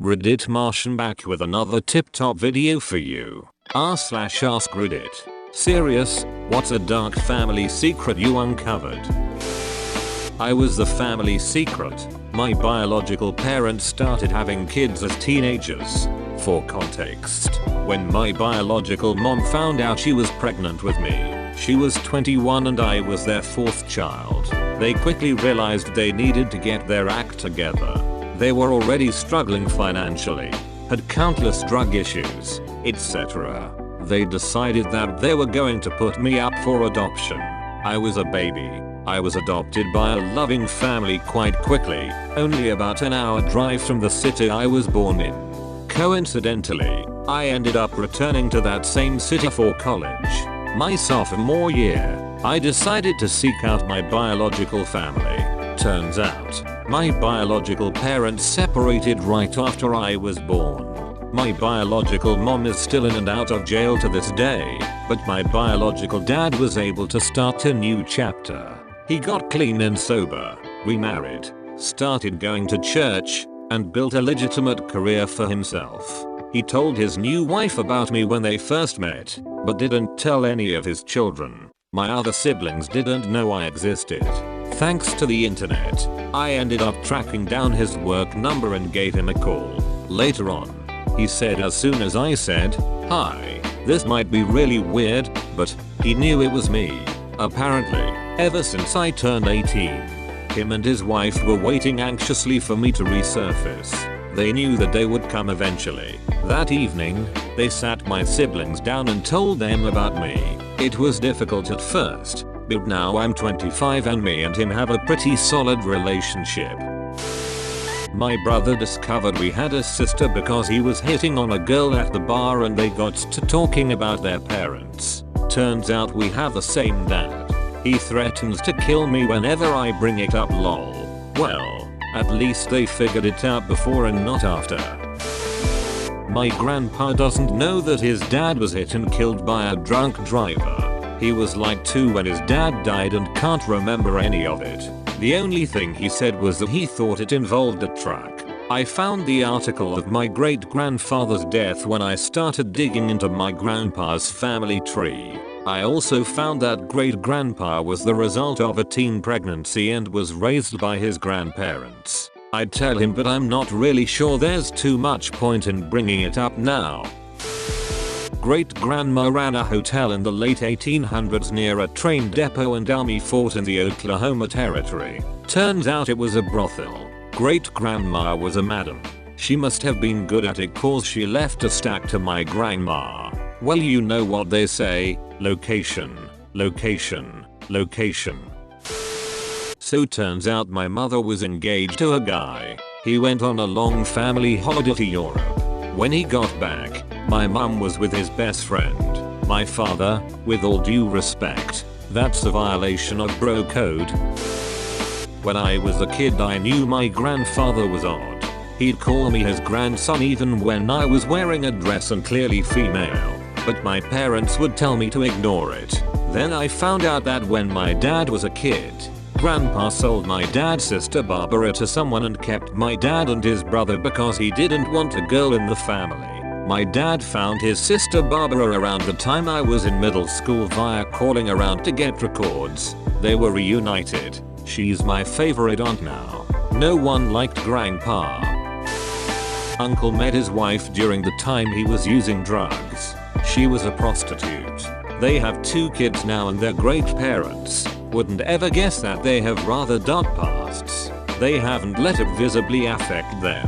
Reddit Martian back with another tip-top video for you. r/AskReddit. Serious, what's a dark family secret you uncovered? I was the family secret. My biological parents started having kids as teenagers. For context, when my biological mom found out she was pregnant with me, she was 21 and I was their fourth child. They quickly realized they needed to get their act together. They were already struggling financially, had countless drug issues, etc. They decided that they were going to put me up for adoption. I was a baby. I was adopted by a loving family quite quickly, only about an hour drive from the city I was born in. Coincidentally, I ended up returning to that same city for college. My sophomore year, I decided to seek out my biological family. Turns out, my biological parents separated right after I was born. My biological mom is still in and out of jail to this day, but my biological dad was able to start a new chapter. He got clean and sober, remarried, started going to church, and built a legitimate career for himself. He told his new wife about me when they first met, but didn't tell any of his children. My other siblings didn't know I existed. Thanks to the internet, I ended up tracking down his work number and gave him a call. Later on, he said as soon as I said, "Hi, this might be really weird," but he knew it was me. Apparently, ever since I turned 18, him and his wife were waiting anxiously for me to resurface. They knew the day would come eventually. That evening, they sat my siblings down and told them about me. It was difficult at first, but now I'm 25 and me and him have a pretty solid relationship. My brother discovered we had a sister because he was hitting on a girl at the bar and they got to talking about their parents. Turns out we have the same dad. He threatens to kill me whenever I bring it up, lol. Well, at least they figured it out before and not after. My grandpa doesn't know that his dad was hit and killed by a drunk driver. He was like 2 when his dad died and can't remember any of it. The only thing he said was that he thought it involved a truck. I found the article of my great-grandfather's death when I started digging into my grandpa's family tree. I also found that great-grandpa was the result of a teen pregnancy and was raised by his grandparents. I'd tell him, but I'm not really sure there's too much point in bringing it up now. Great-grandma ran a hotel in the late 1800s near a train depot and army fort in the Oklahoma Territory. Turns out it was a brothel. Great-grandma was a madam. She must have been good at it cause she left a stack to my grandma. Well, you know what they say, location, location, location. So turns out my mother was engaged to a guy. He went on a long family holiday to Europe. When he got back, my mum was with his best friend. My father, with all due respect, that's a violation of bro code. When I was a kid I knew my grandfather was odd. He'd call me his grandson even when I was wearing a dress and clearly female. But my parents would tell me to ignore it. Then I found out that when my dad was a kid, Grandpa sold my dad's sister Barbara to someone and kept my dad and his brother because he didn't want a girl in the family. My dad found his sister Barbara around the time I was in middle school via calling around to get records. They were reunited. She's my favorite aunt now. No one liked Grandpa. Uncle met his wife during the time he was using drugs. She was a prostitute. They have 2 kids now and they're great parents. Wouldn't ever guess that they have rather dark pasts. They haven't let it visibly affect them.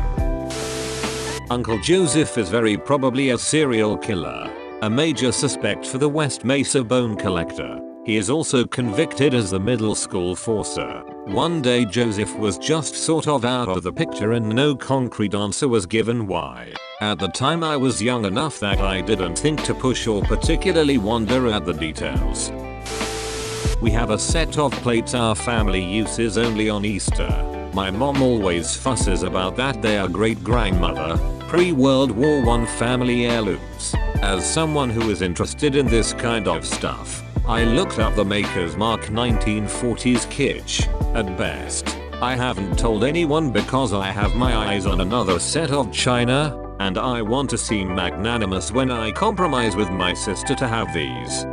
Uncle Joseph is very probably a serial killer, a major suspect for the West Mesa bone collector. He is also convicted as the middle school forcer. One day Joseph was just sort of out of the picture and no concrete answer was given why. At the time I was young enough that I didn't think to push or particularly wonder at the details. We have a set of plates our family uses only on Easter. My mom always fusses about that they are great-grandmother, pre-World War I family heirlooms. As someone who is interested in this kind of stuff, I looked up the makers mark 1940s kitsch. At best, I haven't told anyone because I have my eyes on another set of china, and I want to seem magnanimous when I compromise with my sister to have these.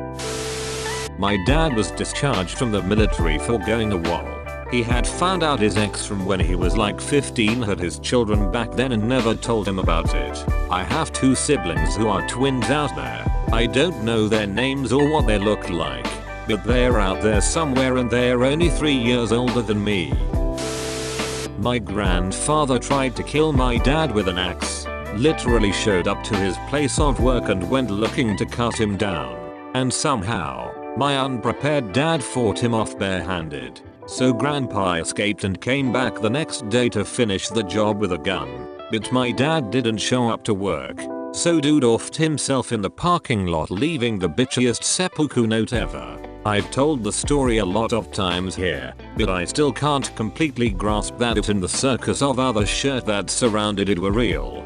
My dad was discharged from the military for going AWOL. He had found out his ex from when he was like 15 had his children back then and never told him about it. I have 2 siblings who are twins out there. I don't know their names or what they look like, but they're out there somewhere and they're only 3 years older than me. My grandfather tried to kill my dad with an axe, literally showed up to his place of work and went looking to cut him down. And somehow, my unprepared dad fought him off barehanded. So grandpa escaped and came back the next day to finish the job with a gun. But my dad didn't show up to work. So dude offed himself in the parking lot, leaving the bitchiest seppuku note ever. I've told the story a lot of times here, but I still can't completely grasp that it and the circus of other shit that surrounded it were real.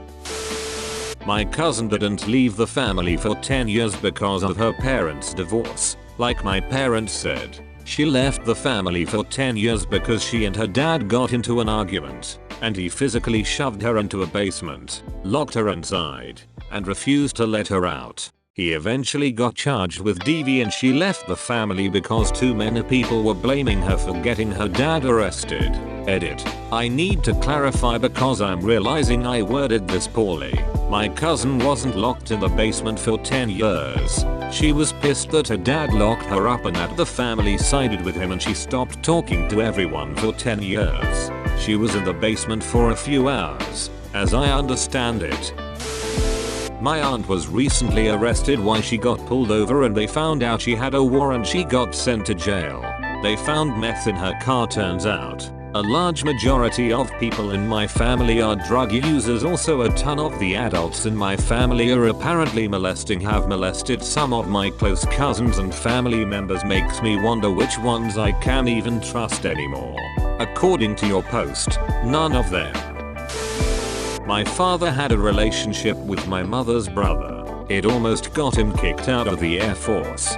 My cousin didn't leave the family for 10 years because of her parents' divorce. Like my parents said, she left the family for 10 years because she and her dad got into an argument, and he physically shoved her into a basement, locked her inside, and refused to let her out. He eventually got charged with DV and she left the family because too many people were blaming her for getting her dad arrested. Edit. I need to clarify because I'm realizing I worded this poorly. My cousin wasn't locked in the basement for 10 years. She was pissed that her dad locked her up and that the family sided with him and she stopped talking to everyone for 10 years. She was in the basement for a few hours, as I understand it. My aunt was recently arrested while she got pulled over and they found out she had a warrant. She got sent to jail. They found meth in her car. Turns out, a large majority of people in my family are drug users. Also a ton of the adults in my family are apparently have molested some of my close cousins and family members. Makes me wonder which ones I can even trust anymore. According to your post, none of them. My father had a relationship with my mother's brother. It almost got him kicked out of the Air Force.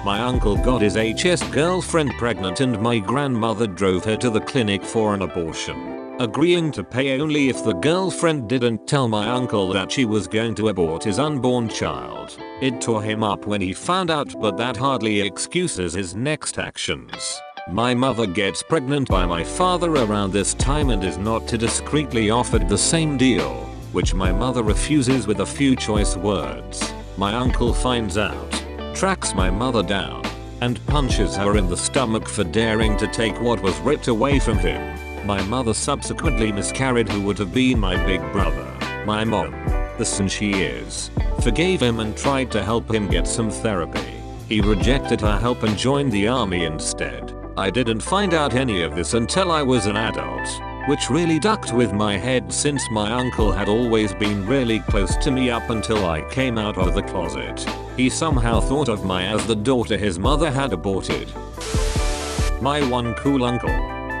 My uncle got his HS girlfriend pregnant and my grandmother drove her to the clinic for an abortion, agreeing to pay only if the girlfriend didn't tell my uncle that she was going to abort his unborn child. It tore him up when he found out, but that hardly excuses his next actions. My mother gets pregnant by my father around this time and is not too discreetly offered the same deal, which my mother refuses with a few choice words. My uncle finds out, tracks my mother down, and punches her in the stomach for daring to take what was ripped away from him. My mother subsequently miscarried who would have been my big brother. My mom, the son she is, forgave him and tried to help him get some therapy. He rejected her help and joined the army instead. I didn't find out any of this until I was an adult, which really ducked with my head since my uncle had always been really close to me up until I came out of the closet. He somehow thought of me as the daughter his mother had aborted. My one cool uncle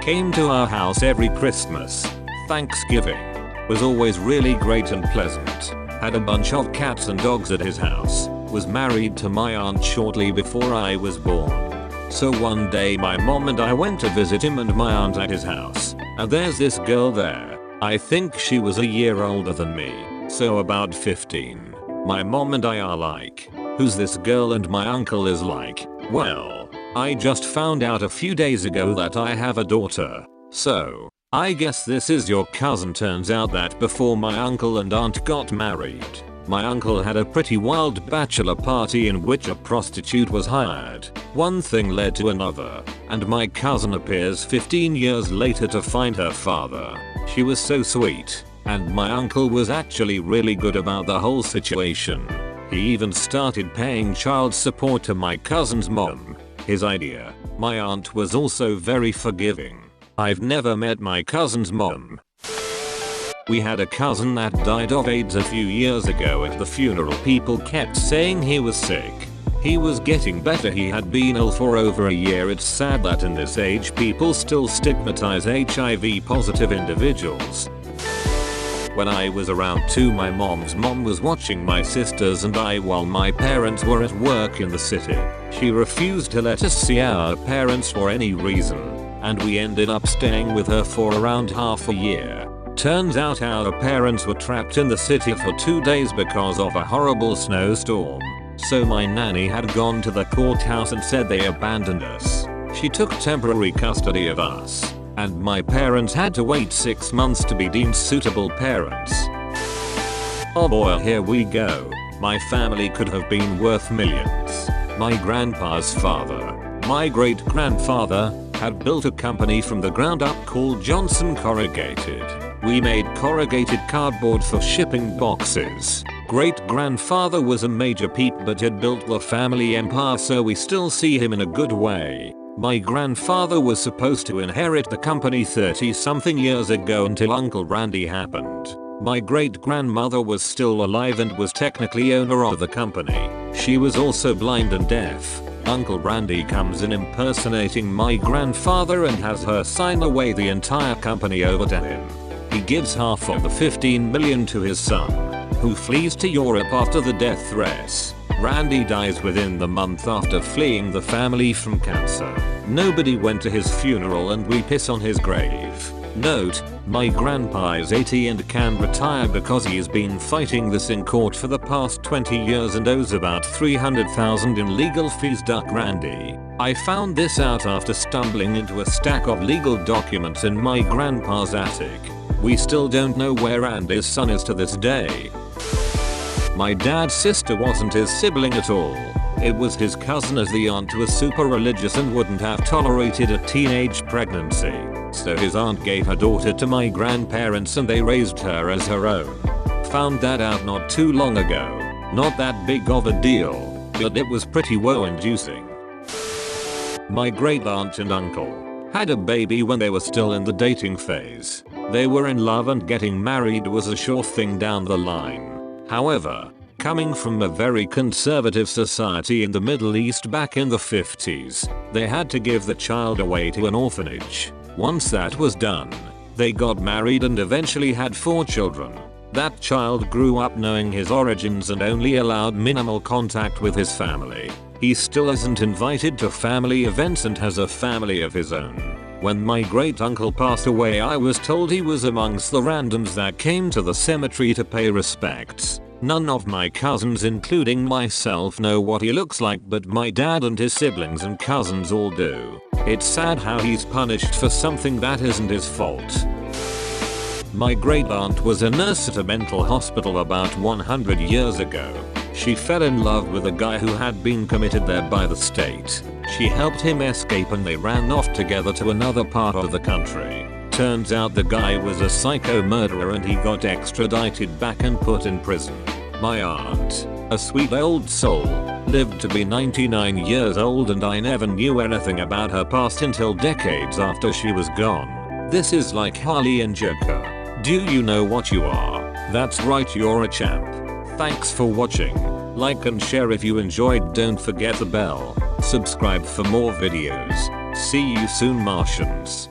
came to our house every Christmas, Thanksgiving, was always really great and pleasant, had a bunch of cats and dogs at his house, was married to my aunt shortly before I was born. So one day my mom and I went to visit him and my aunt at his house, and there's this girl there. I think she was a year older than me, so about 15. My mom and I are like, who's this girl? And my uncle is like, well, I just found out a few days ago that I have a daughter, so I guess this is your cousin. Turns out that before my uncle and aunt got married, my uncle had a pretty wild bachelor party in which a prostitute was hired. One thing led to another, and my cousin appears 15 years later to find her father. She was so sweet, and my uncle was actually really good about the whole situation. He even started paying child support to my cousin's mom. His idea. My aunt was also very forgiving. I've never met my cousin's mom. We had a cousin that died of AIDS a few years ago. At the funeral, people kept saying he was sick. He was getting better. He had been ill for over a year. It's sad that in this age people still stigmatize HIV positive individuals. When I was around 2, my mom's mom was watching my sisters and I while my parents were at work in the city. She refused to let us see our parents for any reason. and we ended up staying with her for around half a year. Turns out our parents were trapped in the city for 2 days because of a horrible snowstorm. So my nanny had gone to the courthouse and said they abandoned us. She took temporary custody of us, and my parents had to wait 6 months to be deemed suitable parents. Oh boy, here we go. My family could have been worth millions. My grandpa's father, my great-grandfather, had built a company from the ground up called Johnson Corrugated. We made corrugated cardboard for shipping boxes. Great-grandfather was a major peep but had built the family empire, so we still see him in a good way. My grandfather was supposed to inherit the company 30-something years ago until Uncle Randy happened. My great-grandmother was still alive and was technically owner of the company. She was also blind and deaf. Uncle Randy comes in impersonating my grandfather and has her sign away the entire company over to him. He gives half of the $15 million to his son, who flees to Europe after the death threats. Randy dies within the month after fleeing the family from cancer. Nobody went to his funeral and we piss on his grave. Note, my grandpa is 80 and can retire because he's been fighting this in court for the past 20 years and owes about $300,000 in legal fees. Duck Randy. I found this out after stumbling into a stack of legal documents in my grandpa's attic. We still don't know where Randy's son is to this day. My dad's sister wasn't his sibling at all. It was his cousin, as the aunt was super religious and wouldn't have tolerated a teenage pregnancy. So his aunt gave her daughter to my grandparents and they raised her as her own. Found that out not too long ago. Not that big of a deal, but it was pretty woe-inducing. My great aunt and uncle had a baby when they were still in the dating phase. They were in love and getting married was a sure thing down the line. However, coming from a very conservative society in the Middle East back in the 50s, they had to give the child away to an orphanage. Once that was done, they got married and eventually had 4 children. That child grew up knowing his origins and only allowed minimal contact with his family. He still isn't invited to family events and has a family of his own. When my great uncle passed away, I was told he was amongst the randoms that came to the cemetery to pay respects. None of my cousins, including myself, know what he looks like, but my dad and his siblings and cousins all do. It's sad how he's punished for something that isn't his fault. My great aunt was a nurse at a mental hospital about 100 years ago. She fell in love with a guy who had been committed there by the state. She helped him escape and they ran off together to another part of the country. Turns out the guy was a psycho murderer and he got extradited back and put in prison. My aunt, a sweet old soul, lived to be 99 years old and I never knew anything about her past until decades after she was gone. This is like Harley and Joker. Do you know what you are? That's right, you're a champ. Thanks for watching. Like and share if you enjoyed. Don't forget the bell. Subscribe for more videos. See you soon, Martians.